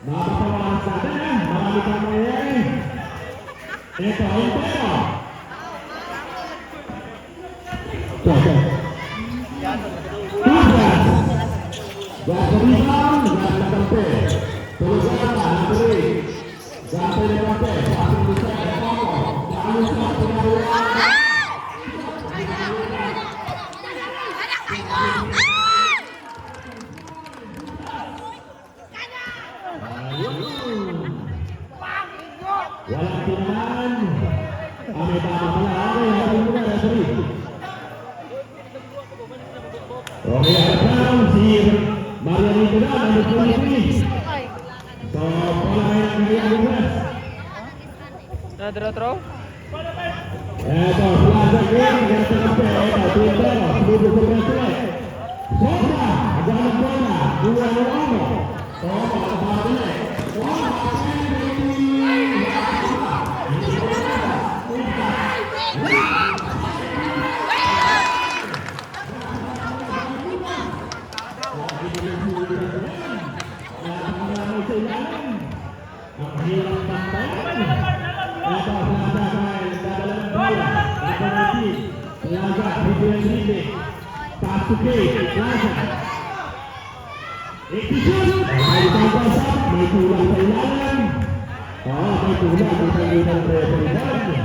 Napakawalan sa atin eh. Marami kang mangyayari. Ito, Impero. Tuzas. Gas rebound, gas na kampe. Tulugan na, naburi. Gantay na kampe. Pasok dito sa Epoco. Naayon sa pinabuhan. Walang tinaman. May tama pala. Okay, muna referee. Okay, Brown, si Marianito na, number 23. So, pala kayo ng Gaya Agnes. Throw? Eto, Plaza Game, ganito na po. Eto, Tintero, Pluto Progresile. Sosa, Aganang Bola, Dua Nuano. So, makapapapin na eh. Ang hirap bantayan. Ito, Plaza dahil dadalang bola. Ito na team. Plaza, Ribery. Pass to Kate, Plaza. Ikishoot! May kulang sa ilalim. May kulang. May kulang.